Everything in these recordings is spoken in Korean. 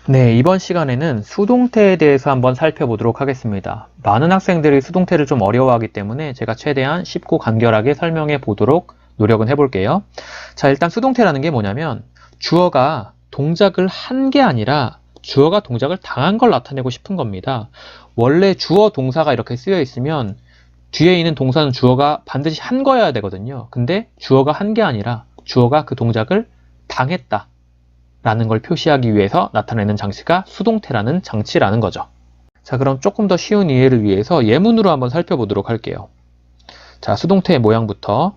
네, 이번 시간에는 수동태에 대해서 한번 살펴보도록 하겠습니다. 많은 학생들이 수동태를 좀 어려워하기 때문에 제가 최대한 쉽고 간결하게 설명해 보도록 노력은 해볼게요. 자, 일단 수동태라는 게 뭐냐면 주어가 동작을 한 게 아니라 주어가 동작을 당한 걸 나타내고 싶은 겁니다. 원래 주어 동사가 이렇게 쓰여 있으면 뒤에 있는 동사는 주어가 반드시 한 거여야 되거든요. 근데 주어가 한 게 아니라 주어가 그 동작을 당했다 라는 걸 표시하기 위해서 나타내는 장치가 수동태라는 장치라는 거죠. 자, 그럼 조금 더 쉬운 이해를 위해서 예문으로 한번 살펴보도록 할게요. 자, 수동태의 모양부터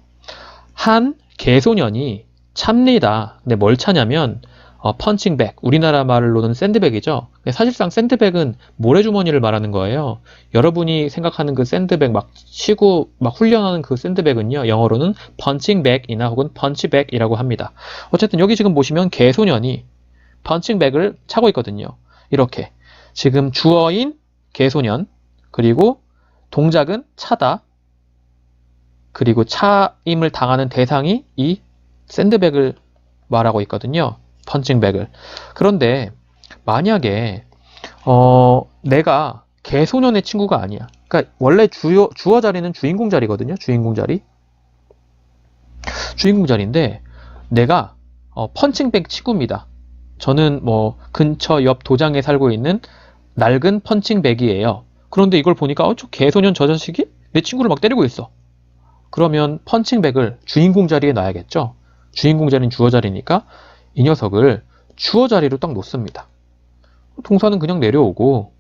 한 개소년이 찹니다. 근데 뭘 차냐면 펀칭백, 우리나라 말로는 샌드백이죠. 사실상 샌드백은 모래주머니를 말하는 거예요. 여러분이 생각하는 그 샌드백 막 치고 막 훈련하는 그 샌드백은요, 영어로는 펀칭백이나 혹은 펀치백이라고 합니다. 어쨌든 여기 지금 보시면 개소년이 펀칭백을 차고 있거든요. 이렇게 지금 주어인 개소년, 그리고 동작은 차다, 그리고 차임을 당하는 대상이 이 샌드백을 말하고 있거든요. 펀칭백을. 그런데 만약에 내가 개소년의 친구가 아니야. 그러니까 원래 주어 자리는 주인공 자리거든요. 주인공 자리. 주인공 자리인데 내가 펀칭백 친구입니다. 저는 뭐 근처 옆 도장에 살고 있는 낡은 펀칭백이에요. 그런데 이걸 보니까 저 개소년 저 자식이 내 친구를 막 때리고 있어. 그러면 펀칭백을 주인공 자리에 놔야겠죠. 주인공 자리는 주어 자리니까 이 녀석을 주어 자리로 딱 놓습니다. 동사는 그냥 내려오고,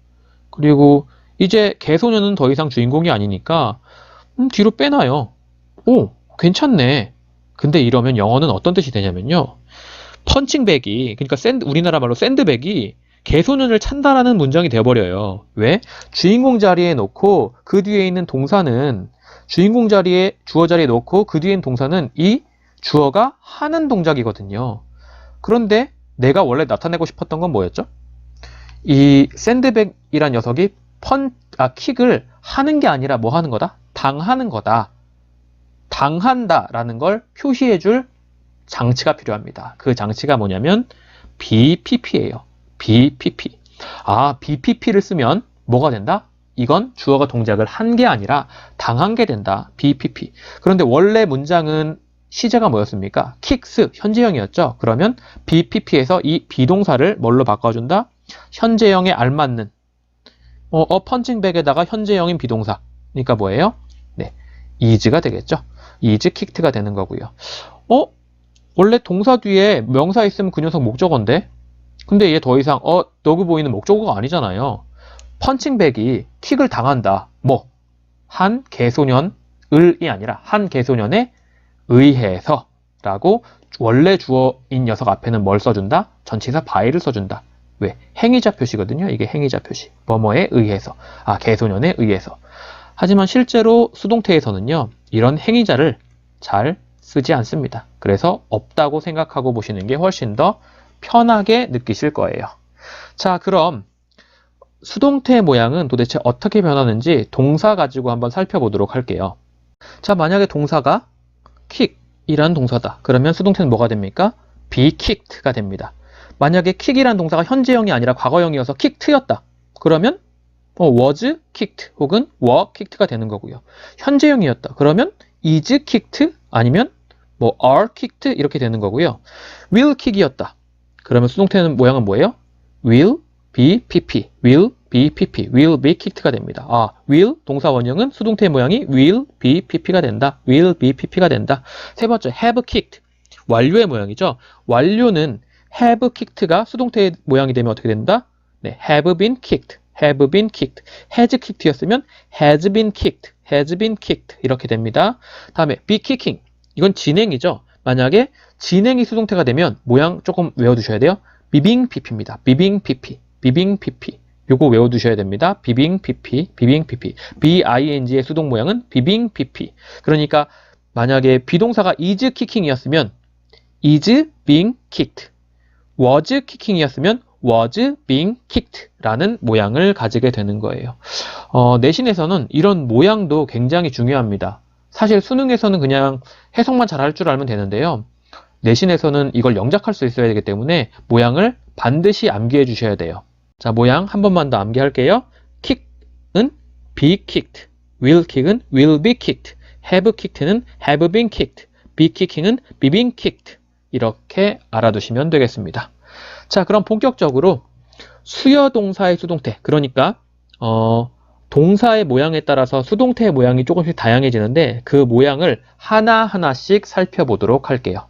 그리고 이제 개소년은 더 이상 주인공이 아니니까 뒤로 빼놔요. 오, 괜찮네. 근데 이러면 영어는 어떤 뜻이 되냐면요, 펀칭백이, 그러니까 우리나라 말로 샌드백이 개소년을 찬다라는 문장이 되어버려요. 왜? 주인공 자리에 놓고 그 뒤에 있는 동사는 주인공 자리에 주어 자리에 놓고 그 뒤에 있는 동사는 이 주어가 하는 동작이거든요. 그런데 내가 원래 나타내고 싶었던 건 뭐였죠? 이 샌드백이란 녀석이 킥을 하는 게 아니라 뭐 하는 거다? 당하는 거다. 당한다라는 걸 표시해줄 장치가 필요합니다. 그 장치가 뭐냐면 BPP예요. BPP. BPP를 쓰면 뭐가 된다? 이건 주어가 동작을 한 게 아니라 당한 게 된다. BPP. 그런데 원래 문장은 시제가 뭐였습니까? 킥스, 현재형이었죠. 그러면 BPP에서 이 비동사를 뭘로 바꿔준다? 현재형에 알맞는 펀칭백에다가 현재형인 비동사. 그러니까 뭐예요? 네, is가 되겠죠. is kicked가 되는 거고요. 원래 동사 뒤에 명사 있으면 그 녀석 목적어인데, 근데 얘 더 이상 너그 보이는 목적어가 아니잖아요. 펀칭백이 킥을 당한다. 한 개소년을이 아니라 한 개소년에 의해서 라고 원래 주어인 녀석 앞에는 뭘 써준다? 전치사 by를 써준다. 왜? 행위자 표시거든요. 이게 행위자 표시. 뭐뭐에 의해서. 개소년에 의해서. 하지만 실제로 수동태에서는요, 이런 행위자를 잘 쓰지 않습니다. 그래서 없다고 생각하고 보시는 게 훨씬 더 편하게 느끼실 거예요. 자, 그럼 수동태의 모양은 도대체 어떻게 변하는지 동사 가지고 한번 살펴보도록 할게요. 자, 만약에 동사가 kick이라는 동사다. 그러면 수동태는 뭐가 됩니까? be kicked가 됩니다. 만약에 kick이라는 동사가 현재형이 아니라 과거형이어서 kicked였다. 그러면 was kicked 혹은 were kicked가 되는 거고요. 현재형이었다. 그러면 is kicked 아니면 are kicked 이렇게 되는 거고요. will kick이었다. 그러면 수동태는 모양은 뭐예요? will be pp, will be pp, will be kicked가 됩니다. will 동사 원형은 수동태의 모양이 will be pp가 된다. will be pp가 된다. 세 번째, have kicked. 완료의 모양이죠. 완료는 have kicked가 수동태의 모양이 되면 어떻게 된다? 네, have been kicked, have been kicked. has kicked였으면 has been kicked, has been kicked 이렇게 됩니다. 다음에 be kicking. 이건 진행이죠. 만약에 진행이 수동태가 되면 모양 조금 외워두셔야 돼요. 비빙 pp입니다. 비빙 pp, 비빙 pp. 요거 외워두셔야 됩니다. 비빙 pp, 비빙 pp. bing의 수동 모양은 비빙 pp. 그러니까 만약에 비동사가 is kicking이었으면 is being kicked, was kicking이었으면 was being kicked 라는 모양을 가지게 되는 거예요. 내신에서는 이런 모양도 굉장히 중요합니다. 사실 수능에서는 그냥 해석만 잘 할 줄 알면 되는데요. 내신에서는 이걸 영작할 수 있어야 되기 때문에 모양을 반드시 암기해 주셔야 돼요. 자, 모양 한 번만 더 암기할게요. kick은 be kicked, will kick은 will be kicked, have kicked는 have been kicked, be kicking은 be been kicked. 이렇게 알아두시면 되겠습니다. 자, 그럼 본격적으로 수여 동사의 수동태, 그러니까 동사의 모양에 따라서 수동태의 모양이 조금씩 다양해지는데 그 모양을 하나하나씩 살펴보도록 할게요.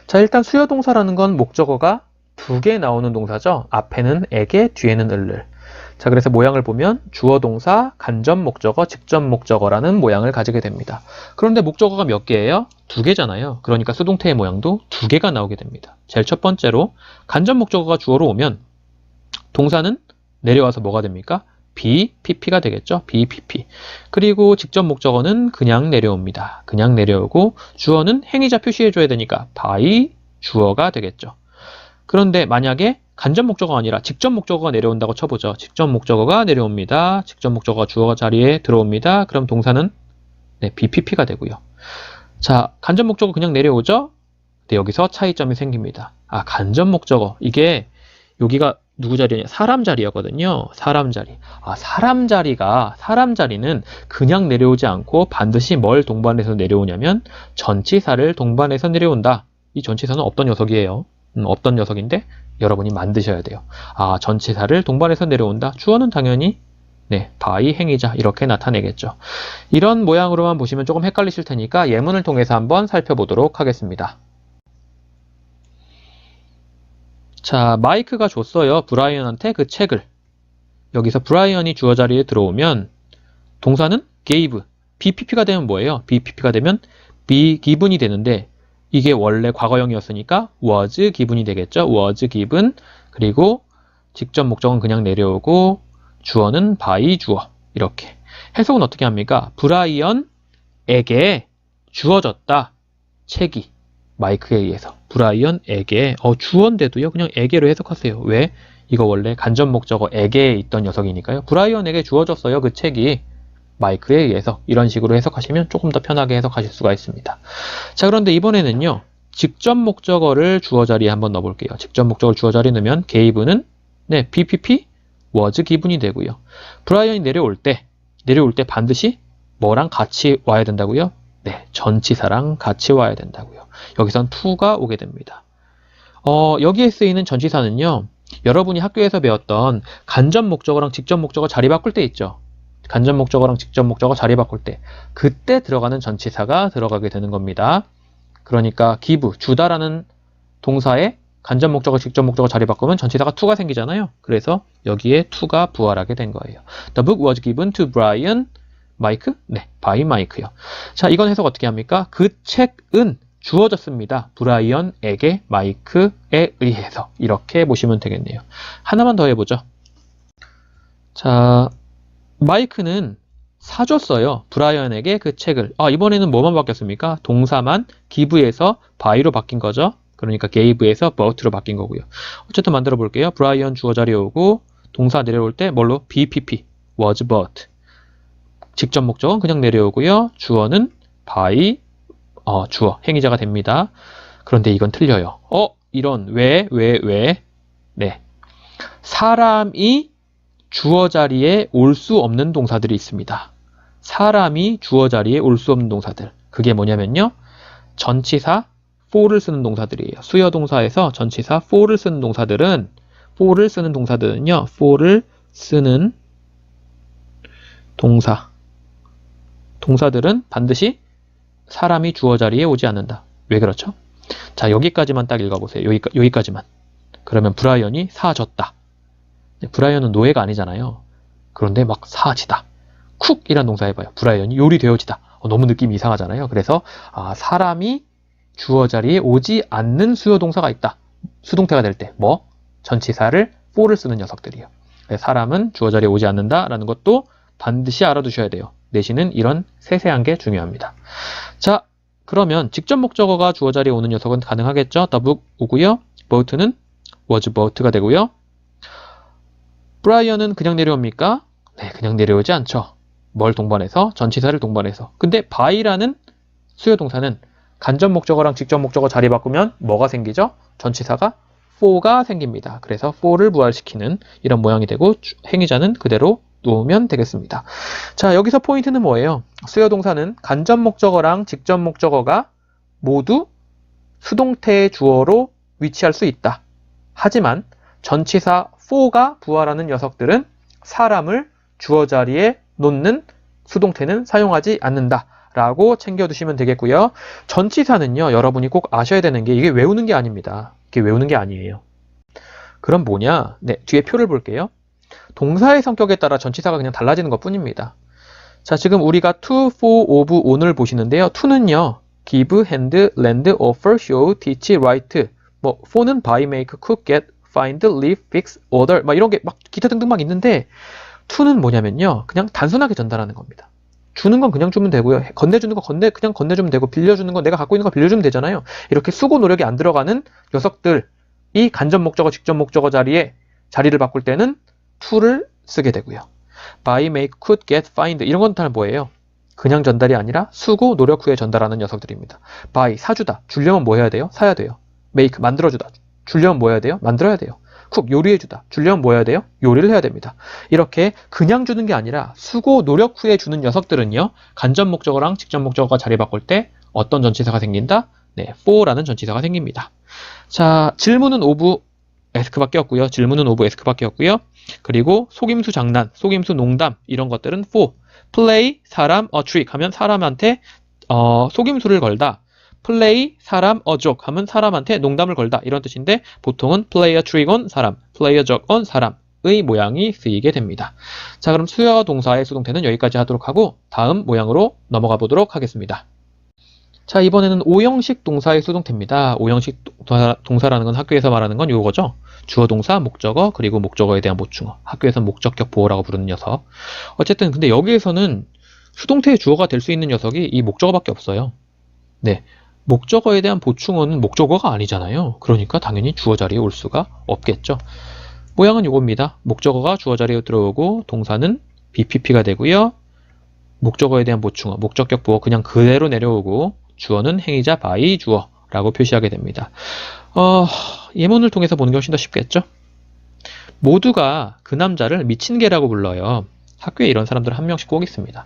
자, 일단 수여 동사라는 건 목적어가 두 개 나오는 동사죠. 앞에는 에게, 뒤에는 을를. 자, 그래서 모양을 보면 주어 동사, 간접 목적어, 직접 목적어라는 모양을 가지게 됩니다. 그런데 목적어가 몇 개예요? 두 개잖아요. 그러니까 수동태의 모양도 두 개가 나오게 됩니다. 제일 첫 번째로 간접 목적어가 주어로 오면 동사는 내려와서 뭐가 됩니까? be, pp가 되겠죠. be, pp. 그리고 직접 목적어는 그냥 내려옵니다. 그냥 내려오고 주어는 행위자 표시해줘야 되니까 by, 주어가 되겠죠. 그런데 만약에 간접 목적어가 아니라 직접 목적어가 내려온다고 쳐보죠. 직접 목적어가 내려옵니다. 직접 목적어가 주어 자리에 들어옵니다. 그럼 동사는 BPP가 되고요. 자, 간접 목적어 그냥 내려오죠? 근데 여기서 차이점이 생깁니다. 아, 간접 목적어. 이게 여기가 누구 자리냐? 사람 자리였거든요. 사람 자리. 아, 사람 자리는 그냥 내려오지 않고 반드시 뭘 동반해서 내려오냐면 전치사를 동반해서 내려온다. 이 전치사는 어떤 녀석이에요? 어떤 녀석인데 여러분이 만드셔야 돼요. 아, 전치사를 동반해서 내려온다. 주어는 당연히 by 행위자 이렇게 나타내겠죠. 이런 모양으로만 보시면 조금 헷갈리실 테니까 예문을 통해서 한번 살펴보도록 하겠습니다. 자, 마이크가 줬어요. 브라이언한테 그 책을. 여기서 브라이언이 주어 자리에 들어오면 동사는 gave, BPP가 되면 뭐예요? BPP가 되면 be given이 되는데 이게 원래 과거형이었으니까 was given이 되겠죠. was given. 그리고 직접 목적은 그냥 내려오고 주어는 by 주어. 이렇게. 해석은 어떻게 합니까? 브라이언에게 주어졌다. 책이. 마이크에 의해서. 브라이언에게. 주어인데도요. 그냥 에게로 해석하세요. 왜? 이거 원래 간접 목적어에게 있던 녀석이니까요. 브라이언에게 주어졌어요. 그 책이. 마이크에 의해서 이런 식으로 해석하시면 조금 더 편하게 해석하실 수가 있습니다. 자, 그런데 이번에는요. 직접 목적어를 주어 자리에 한번 넣어볼게요. 직접 목적어를 주어 자리에 넣으면 gave는 BPP, was given이 되고요. 브라이언이 내려올 때 반드시 뭐랑 같이 와야 된다고요? 전치사랑 같이 와야 된다고요. 여기선 to가 오게 됩니다. 여기에 쓰이는 전치사는요. 여러분이 학교에서 배웠던 간접 목적어랑 직접 목적어 자리 바꿀 때 있죠. 간접 목적어랑 직접 목적어 자리 바꿀 때 그때 들어가는 전치사가 들어가게 되는 겁니다. 그러니까 give, 주다라는 동사에 간접 목적어, 직접 목적어 자리 바꾸면 전치사가 to가 생기잖아요. 그래서 여기에 to가 부활하게 된 거예요. The book was given to Brian, Mike? by Mike요. 자, 이건 해석 어떻게 합니까? 그 책은 주어졌습니다. 브라이언에게 마이크에 의해서. 이렇게 보시면 되겠네요. 하나만 더 해보죠. 자, 마이크는 사줬어요. 브라이언에게 그 책을. 이번에는 뭐만 바뀌었습니까? 동사만 give에서 by로 바뀐 거죠. 그러니까 gave에서 bought로 바뀐 거고요. 어쨌든 만들어 볼게요. 브라이언 주어 자리에 오고 동사 내려올 때 뭘로? BPP, was bought. 직접 목적은 그냥 내려오고요. 주어는 by, 주어, 행위자가 됩니다. 그런데 이건 틀려요. 이런, 왜? 사람이 주어 자리에 올 수 없는 동사들이 있습니다. 사람이 주어 자리에 올 수 없는 동사들. 그게 뭐냐면요. 전치사 for를 쓰는 동사들이에요. 수여 동사에서 전치사 for를 쓰는 동사들은요. for를 쓰는 동사들은 반드시 사람이 주어 자리에 오지 않는다. 왜 그렇죠? 자, 여기까지만 딱 읽어보세요. 여기까지만. 그러면 브라이언이 사줬다. 브라이언은 노예가 아니잖아요. 그런데 막 사지다. 쿡이란 동사 해봐요. 브라이언이 요리되어지다. 너무 느낌이 이상하잖아요. 그래서 사람이 주어 자리에 오지 않는 수요 동사가 있다. 수동태가 될 때 전치사를 for를 쓰는 녀석들이요. 사람은 주어 자리에 오지 않는다라는 것도 반드시 알아두셔야 돼요. 내신은 이런 세세한 게 중요합니다. 자, 그러면 직접 목적어가 주어 자리에 오는 녀석은 가능하겠죠? The book 오고요. bought는 was bought가 되고요. 브라이언은 그냥 내려옵니까? 그냥 내려오지 않죠. 뭘 동반해서? 전치사를 동반해서. 근데 by라는 수요 동사는 간접 목적어랑 직접 목적어 자리 바꾸면 뭐가 생기죠? 전치사가 for가 생깁니다. 그래서 for를 부활시키는 이런 모양이 되고 행위자는 그대로 놓으면 되겠습니다. 자, 여기서 포인트는 뭐예요? 수요 동사는 간접 목적어랑 직접 목적어가 모두 수동태의 주어로 위치할 수 있다. 하지만 전치사 for가 부활하는 녀석들은 사람을 주어 자리에 놓는 수동태는 사용하지 않는다. 라고 챙겨두시면 되겠고요. 전치사는요, 여러분이 꼭 아셔야 되는 게 이게 외우는 게 아닙니다. 이게 외우는 게 아니에요. 그럼 뭐냐? 네, 뒤에 표를 볼게요. 동사의 성격에 따라 전치사가 그냥 달라지는 것 뿐입니다. 자, 지금 우리가 to, for, of, on을 보시는데요. to는요, give, hand, lend, offer, show, teach, write. 뭐, for는 buy, make, cook, get, find, leave, fix, order. 막 이런 게 막 기타 등등 막 있는데, to는 뭐냐면요, 그냥 단순하게 전달하는 겁니다. 주는 건 그냥 주면 되고요. 건네주는 거 그냥 건네주면 되고, 빌려주는 거 내가 갖고 있는 거 빌려주면 되잖아요. 이렇게 수고 노력이 안 들어가는 녀석들이 간접 목적어, 직접 목적어 자리를 바꿀 때는 to를 쓰게 되고요. buy, make, could, get, find 이런 건 다 뭐예요? 그냥 전달이 아니라 수고 노력 후에 전달하는 녀석들입니다. buy, 사주다. 주려면 뭐 해야 돼요? 사야 돼요. make, 만들어주다. 주려면 뭐 해야 돼요? 만들어야 돼요. cook, 요리해주다. 주려면 뭐 해야 돼요? 요리를 해야 됩니다. 이렇게 그냥 주는 게 아니라 수고 노력 후에 주는 녀석들은요, 간접 목적어랑 직접 목적어가 자리 바꿀 때 어떤 전치사가 생긴다? 네, for라는 전치사가 생깁니다. 자, 질문은 of, ask밖에 없고요. 질문은 of, ask밖에 없고요. 그리고 속임수 장난, 속임수 농담 이런 것들은 for, play, 사람, a trick 하면 사람한테 속임수를 걸다. play, 사람, a joke 하면 사람한테 농담을 걸다 이런 뜻인데 보통은 play a trick on 사람, play a joke on 사람의 모양이 쓰이게 됩니다. 자, 그럼 수요 동사의 수동태는 여기까지 하도록 하고 다음 모양으로 넘어가 보도록 하겠습니다. 자, 이번에는 오형식 동사의 수동태입니다. 오형식 동사라는 건 학교에서 말하는 건 요거죠. 주어 동사, 목적어, 그리고 목적어에 대한 보충어. 학교에서는 목적격 보어라고 부르는 녀석. 어쨌든 근데 여기에서는 수동태의 주어가 될 수 있는 녀석이 이 목적어밖에 없어요. 네, 목적어에 대한 보충어는 목적어가 아니잖아요. 그러니까 당연히 주어 자리에 올 수가 없겠죠. 모양은 요겁니다. 목적어가 주어 자리에 들어오고 동사는 BPP가 되고요. 목적어에 대한 보충어, 목적격 보어 그냥 그대로 내려오고 주어는 행위자 by 주어라고 표시하게 됩니다. 예문을 통해서 보는 게 훨씬 더 쉽겠죠? 모두가 그 남자를 미친 개라고 불러요. 학교에 이런 사람들 한 명씩 꼭 있습니다.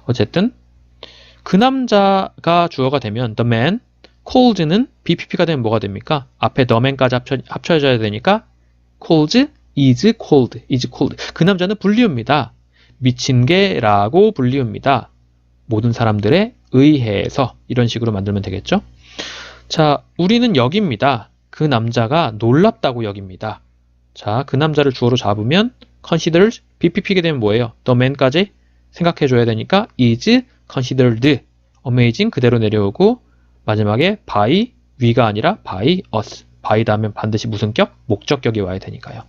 어쨌든 그 남자가 주어가 되면 the man, called는 BPP가 되면 뭐가 됩니까? 앞에 the man까지 합쳐져야 되니까 called, is called, is called. 그 남자는 불리웁니다. 미친 개라고 불리웁니다. 모든 사람들에 의해서 이런 식으로 만들면 되겠죠? 자, 우리는 여깁니다. 그 남자가 놀랍다고 여깁니다. 자, 그 남자를 주어로 잡으면 considered, BPP게 되면 뭐예요? the man까지 생각해줘야 되니까 is considered amazing 그대로 내려오고 마지막에 by we가 아니라 by us. by 다음엔 반드시 무슨 격? 목적격이 와야 되니까요.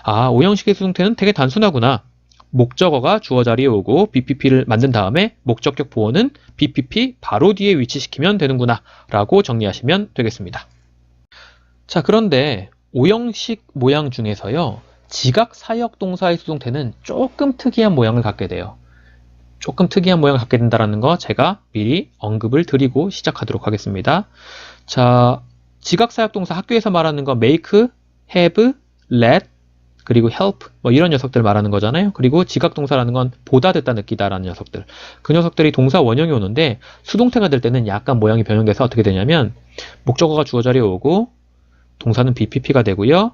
아, 오형식의 수동태는 되게 단순하구나. 목적어가 주어 자리에 오고 BPP를 만든 다음에 목적격 보어는 BPP 바로 뒤에 위치시키면 되는구나 라고 정리하시면 되겠습니다. 자, 그런데 오형식 모양 중에서요, 지각 사역 동사의 수동태는 조금 특이한 모양을 갖게 돼요. 조금 특이한 모양을 갖게 된다는 거 제가 미리 언급을 드리고 시작하도록 하겠습니다. 자, 지각 사역 동사 학교에서 말하는 거 make, have, let, 그리고 help 뭐 이런 녀석들 말하는 거잖아요. 그리고 지각 동사라는 건 보다, 듣다, 느끼다라는 녀석들. 그 녀석들이 동사 원형이 오는데 수동태가 될 때는 약간 모양이 변형돼서 어떻게 되냐면 목적어가 주어 자리에 오고 동사는 BPP가 되고요.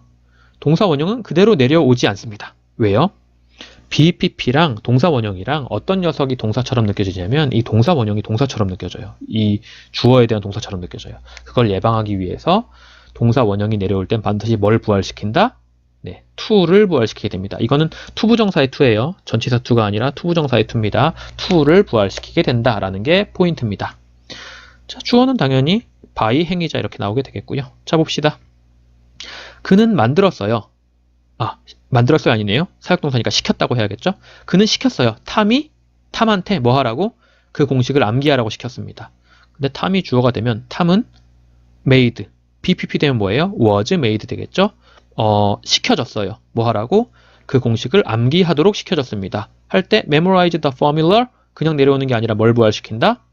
동사 원형은 그대로 내려오지 않습니다. 왜요? BPP랑 동사 원형이랑 어떤 녀석이 동사처럼 느껴지냐면 이 동사 원형이 동사처럼 느껴져요. 이 주어에 대한 동사처럼 느껴져요. 그걸 예방하기 위해서 동사 원형이 내려올 땐 반드시 뭘 부활시킨다? 네, to를 부활시키게 됩니다. 이거는 투부정사의 to예요. 전치사 to가 아니라 투부정사의 to입니다. to를 부활시키게 된다라는 게 포인트입니다. 자, 주어는 당연히 by 행위자 이렇게 나오게 되겠고요. 자, 봅시다. 그는 만들었어요. 아, 만들었어요 아니네요. 사역동사니까 시켰다고 해야겠죠. 그는 시켰어요. 탐한테 뭐 하라고? 그 공식을 암기하라고 시켰습니다. 근데 탐이 주어가 되면 탐은 made, BPP 되면 뭐예요? was made 되겠죠. 시켜졌어요. 뭐 하라고? 그 공식을 암기하도록 시켜졌습니다. 할 때 memorize the formula 그냥 내려오는 게 아니라 뭘 부활시킨다?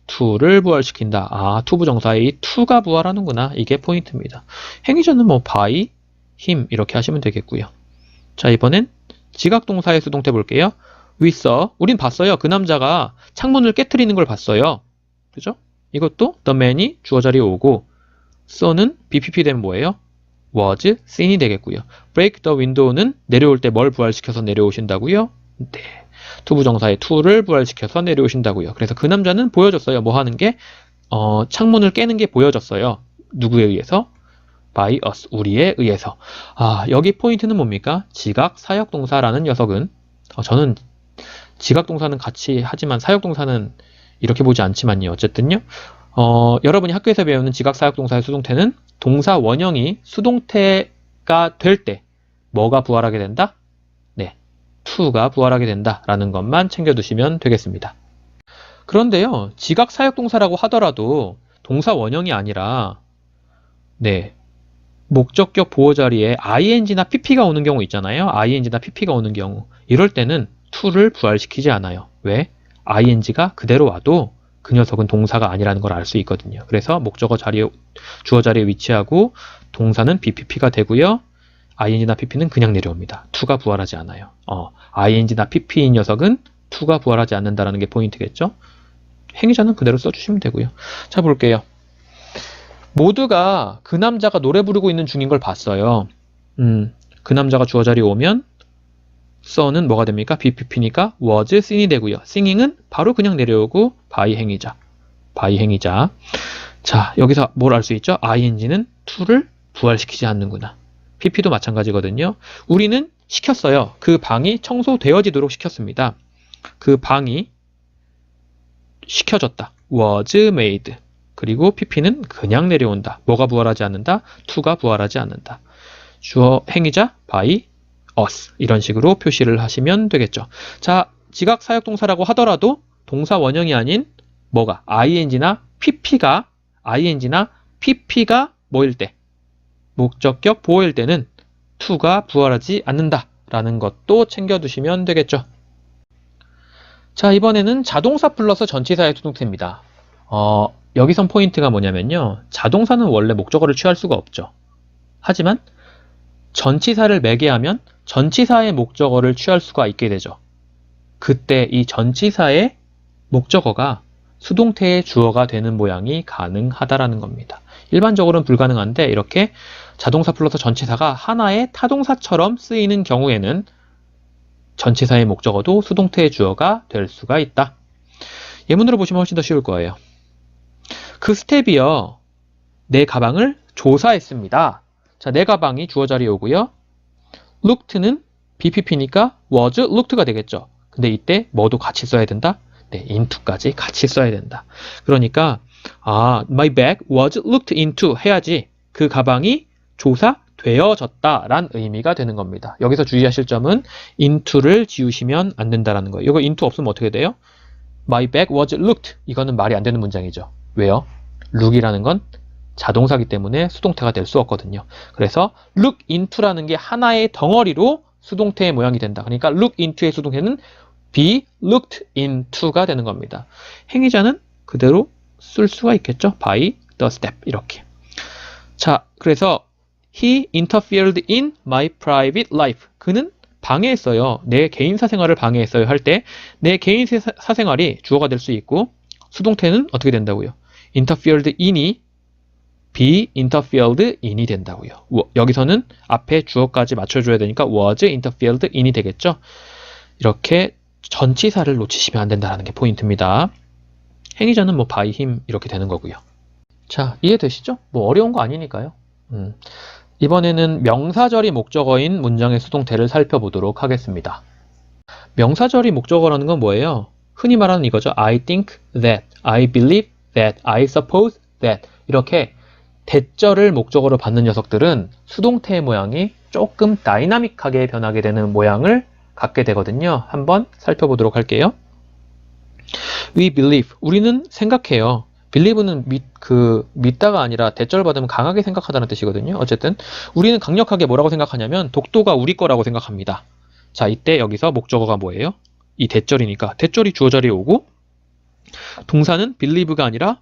to를 부활시킨다. 아, 투부정사의 이 to가 부활하는구나. 이게 포인트입니다. 행위자는 뭐 by, him 이렇게 하시면 되겠고요. 자, 이번엔 지각동사의 수동태 볼게요. We saw, 우린 봤어요. 그 남자가 창문을 깨트리는 걸 봤어요. 그죠? 이것도 the man이 주어 자리에 오고 saw는 BPP 되면 뭐예요? was, seen이 되겠고요. break the window는 내려올 때 뭘 부활시켜서 내려오신다고요? 네. 투부정사의 to를 부활시켜서 내려오신다고요. 그래서 그 남자는 보여줬어요. 뭐 하는 게? 창문을 깨는 게 보여졌어요. 누구에 의해서? by us, 우리에 의해서. 아, 여기 포인트는 뭡니까? 지각 사역동사라는 녀석은 저는 지각동사는 같이 하지만 사역동사는 이렇게 보지 않지만요. 어쨌든요. 여러분이 학교에서 배우는 지각사역동사의 수동태는 동사 원형이 수동태가 될 때 뭐가 부활하게 된다? 네, to가 부활하게 된다라는 것만 챙겨두시면 되겠습니다. 그런데요. 지각사역동사라고 하더라도 동사 원형이 아니라 네, 목적격 보호 자리에 ing나 pp가 오는 경우 있잖아요. ing나 pp가 오는 경우 이럴 때는 to를 부활시키지 않아요. 왜? ing가 그대로 와도 그 녀석은 동사가 아니라는 걸 알 수 있거든요. 그래서 목적어 자리에, 주어 자리에 위치하고 동사는 BPP가 되고요. ing나 pp는 그냥 내려옵니다. to가 부활하지 않아요. ing나 pp인 녀석은 to가 부활하지 않는다는 게 포인트겠죠. 행위자는 그대로 써주시면 되고요. 자, 볼게요. 모두가 그 남자가 노래 부르고 있는 중인 걸 봤어요. 그 남자가 주어 자리에 오면 saw는 뭐가 됩니까? BPP니까 was, sing이 되고요. singing은 바로 그냥 내려오고 by 행위자. by 행위자. 자, 여기서 뭘 알 수 있죠? ing는 to를 부활시키지 않는구나. pp도 마찬가지거든요. 우리는 시켰어요. 그 방이 청소되어지도록 시켰습니다. 그 방이 시켜졌다. was made. 그리고 pp는 그냥 내려온다. 뭐가 부활하지 않는다? to가 부활하지 않는다. 주어 행위자 by us 이런 식으로 표시를 하시면 되겠죠. 자, 지각 사역동사라고 하더라도 동사 원형이 아닌 뭐가 ing나 pp가 뭐일 때 목적격 보호일 때는 to가 부활하지 않는다라는 것도 챙겨두시면 되겠죠. 자, 이번에는 자동사 플러스 전치사의 수동태입니다. 여기선 포인트가 뭐냐면요. 자동사는 원래 목적어를 취할 수가 없죠. 하지만 전치사를 매개하면 전치사의 목적어를 취할 수가 있게 되죠. 그때 이 전치사의 목적어가 수동태의 주어가 되는 모양이 가능하다라는 겁니다. 일반적으로는 불가능한데 이렇게 자동사 플러스 전치사가 하나의 타동사처럼 쓰이는 경우에는 전치사의 목적어도 수동태의 주어가 될 수가 있다. 예문으로 보시면 훨씬 더 쉬울 거예요. 그 스텝이요. 내 가방을 조사했습니다. 자, 내 가방이 주어 자리에 오고요. looked는 BPP니까 was looked가 되겠죠. 근데 이때 뭐도 같이 써야 된다? 네, into까지 같이 써야 된다. 그러니까 my bag was looked into 해야지 그 가방이 조사되어졌다란 의미가 되는 겁니다. 여기서 주의하실 점은 into를 지우시면 안 된다라는 거예요. 이거 into 없으면 어떻게 돼요? My bag was looked. 이거는 말이 안 되는 문장이죠. 왜요? look이라는 건 자동사기 때문에 수동태가 될 수 없거든요. 그래서 look into라는 게 하나의 덩어리로 수동태의 모양이 된다. 그러니까 look into의 수동태는 be looked into가 되는 겁니다. 행위자는 그대로 쓸 수가 있겠죠. by the step 이렇게. 자, 그래서 he interfered in my private life. 그는 방해했어요. 내 개인 사생활을 방해했어요 할 때 내 개인 사생활이 주어가 될 수 있고 수동태는 어떻게 된다고요? interfered in이 be interfered in이 된다고요. 여기서는 앞에 주어까지 맞춰줘야 되니까 was interfered in이 되겠죠. 이렇게 전치사를 놓치시면 안 된다는 게 포인트입니다. 행위자는 뭐 by him 이렇게 되는 거고요. 자, 이해되시죠? 뭐 어려운 거 아니니까요. 이번에는 명사절이 목적어인 문장의 수동태를 살펴보도록 하겠습니다. 명사절이 목적어라는 건 뭐예요? 흔히 말하는 이거죠. I think that, I believe that, I suppose that 이렇게 대절을 목적어로 받는 녀석들은 수동태의 모양이 조금 다이나믹하게 변하게 되는 모양을 갖게 되거든요. 한번 살펴보도록 할게요. We believe, 우리는 생각해요. believe는 믿다가 아니라 대절 받으면 강하게 생각하다는 뜻이거든요. 어쨌든 우리는 강력하게 뭐라고 생각하냐면 독도가 우리 거라고 생각합니다. 자, 이때 여기서 목적어가 뭐예요? 이 대절이니까 대절이 주어 자리에 오고 동사는 believe가 아니라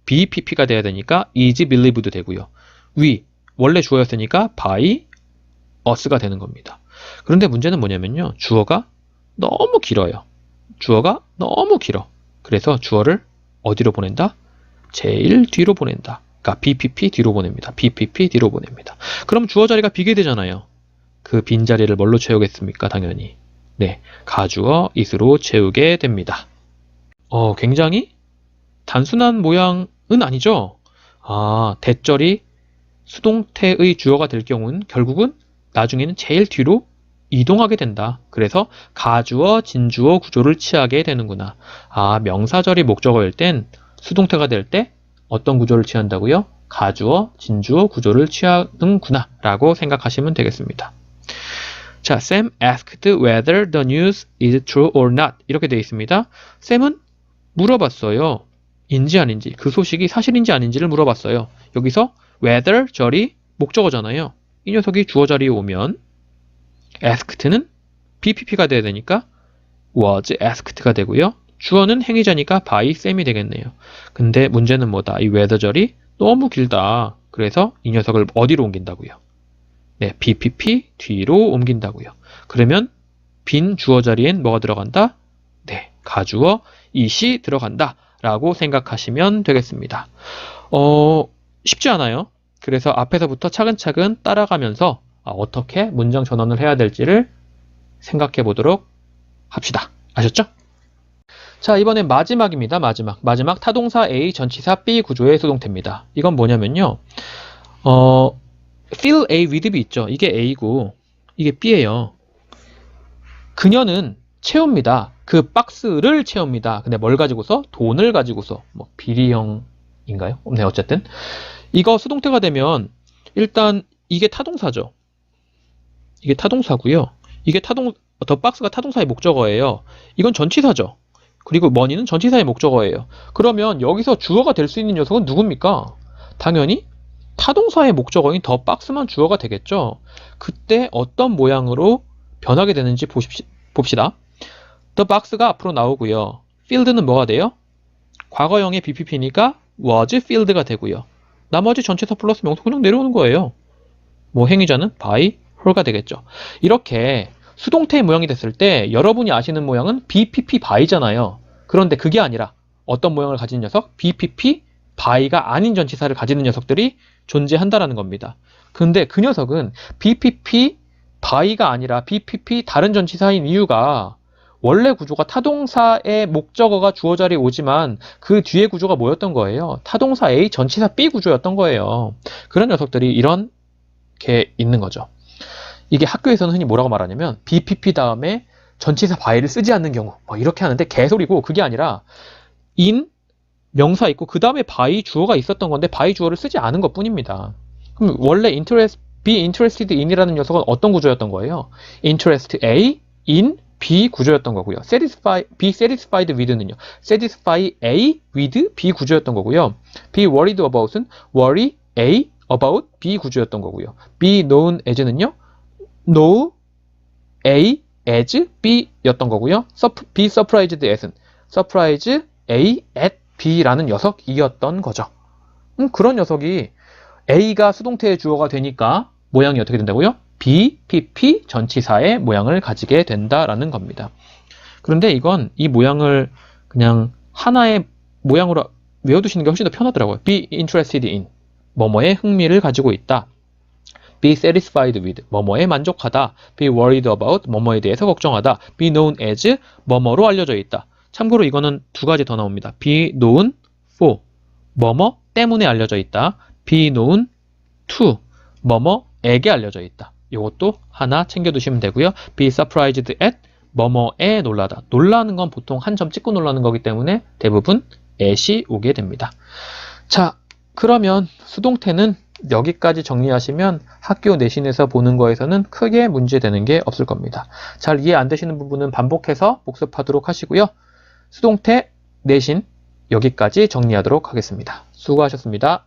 BPP가 돼야 되니까 is believed 되고요. we, 원래 주어였으니까 by us가 되는 겁니다. 그런데 문제는 뭐냐면요. 주어가 너무 길어요. 주어가 너무 길어. 그래서 주어를 어디로 보낸다? 제일 뒤로 보낸다. 그러니까 BPP 뒤로 보냅니다. BPP 뒤로 보냅니다. 그럼 주어 자리가 비게 되잖아요. 그 빈자리를 뭘로 채우겠습니까? 당연히. 네, 가주어 is로 채우게 됩니다. 굉장히 단순한 모양은 아니죠? 대절이 수동태의 주어가 될 경우는 결국은 나중에는 제일 뒤로 이동하게 된다. 그래서 가주어, 진주어 구조를 취하게 되는구나. 명사절이 목적어일 땐 수동태가 될 때 어떤 구조를 취한다고요? 가주어, 진주어 구조를 취하는구나 라고 생각하시면 되겠습니다. 자, Sam asked whether the news is true or not 이렇게 되어 있습니다. 샘은 물어봤어요. 인지 아닌지, 그 소식이 사실인지 아닌지를 물어봤어요. 여기서 whether 절이 목적어잖아요. 이 녀석이 주어 자리에 오면 asked는 BPP가 돼야 되니까 was asked가 되고요. 주어는 행위자니까 by Sam이 되겠네요. 근데 문제는 뭐다? 이 whether 절이 너무 길다. 그래서 이 녀석을 어디로 옮긴다고요? 네, BPP 뒤로 옮긴다고요. 그러면 빈 주어 자리엔 뭐가 들어간다? 네, 가주어 it이 들어간다 라고 생각하시면 되겠습니다. 쉽지 않아요. 그래서 앞에서부터 차근차근 따라가면서 어떻게 문장 전환을 해야 될지를 생각해 보도록 합시다. 아셨죠? 자, 이번엔 마지막입니다. 마지막 타동사 A, 전치사 B 구조의 수동태입니다. 이건 뭐냐면요. fill A with B 있죠. 이게 A고 이게 B예요. 그녀는 채웁니다. 그 박스를 채웁니다. 근데 뭘 가지고서? 돈을 가지고서. 뭐 비리형인가요? 네, 어쨌든 이거 수동태가 되면 일단 이게 타동사죠. 이게 타동사고요. 이게 더 박스가 타동사의 목적어예요. 이건 전치사죠. 그리고 머니는 전치사의 목적어예요. 그러면 여기서 주어가 될 수 있는 녀석은 누굽니까? 당연히 타동사의 목적어인 더 박스만 주어가 되겠죠. 그때 어떤 모양으로 변하게 되는지 봅시다. the box가 앞으로 나오고요. filled는 뭐가 돼요? 과거형의 BPP니까 was filled가 되고요. 나머지 전치사 플러스 명사 그냥 내려오는 거예요. 뭐 행위자는 by her가 되겠죠. 이렇게 수동태의 모양이 됐을 때 여러분이 아시는 모양은 BPP by잖아요. 그런데 그게 아니라 어떤 모양을 가진 녀석? BPP by가 아닌 전치사를 가지는 녀석들이 존재한다라는 겁니다. 근데 그 녀석은 BPP by가 아니라 BPP 다른 전치사인 이유가 원래 구조가 타동사의 목적어가 주어 자리에 오지만 그 뒤에 구조가 뭐였던 거예요? 타동사 A, 전치사 B 구조였던 거예요. 그런 녀석들이 이렇게 있는 거죠. 이게 학교에서는 흔히 뭐라고 말하냐면 BPP 다음에 전치사 by를 쓰지 않는 경우 뭐 이렇게 하는데 개소리고, 그게 아니라 in 명사 있고 그 다음에 by 주어가 있었던 건데 by 주어를 쓰지 않은 것 뿐입니다. 그럼 원래 be interested in이라는 녀석은 어떤 구조였던 거예요? interest A in B 구조였던 거고요. be satisfied with는요. satisfy A with B 구조였던 거고요. be worried about은 worry A about B 구조였던 거고요. be known as는요. know A as B였던 거고요. be surprised as은 surprise A at B라는 녀석이었던 거죠. 그런 녀석이 A가 수동태의 주어가 되니까 모양이 어떻게 된다고요? BPP 전치사의 모양을 가지게 된다라는 겁니다. 그런데 이건 이 모양을 그냥 하나의 모양으로 외워두시는 게 훨씬 더 편하더라고요. be interested in, 뭐뭐에 흥미를 가지고 있다. be satisfied with, 뭐뭐에 만족하다. be worried about, 뭐뭐에 대해서 걱정하다. be known as, 뭐뭐로 알려져 있다. 참고로 이거는 두 가지 더 나옵니다. be known for, 뭐뭐 때문에 알려져 있다. be known to, 뭐뭐에게 알려져 있다. 이것도 하나 챙겨두시면 되고요. be surprised at, 뭐뭐에 놀라다. 놀라는 건 보통 한 점 찍고 놀라는 거기 때문에 대부분 at이 오게 됩니다. 자, 그러면 수동태는 여기까지 정리하시면 학교 내신에서 보는 거에서는 크게 문제되는 게 없을 겁니다. 잘 이해 안 되시는 부분은 반복해서 복습하도록 하시고요. 수동태 내신 여기까지 정리하도록 하겠습니다. 수고하셨습니다.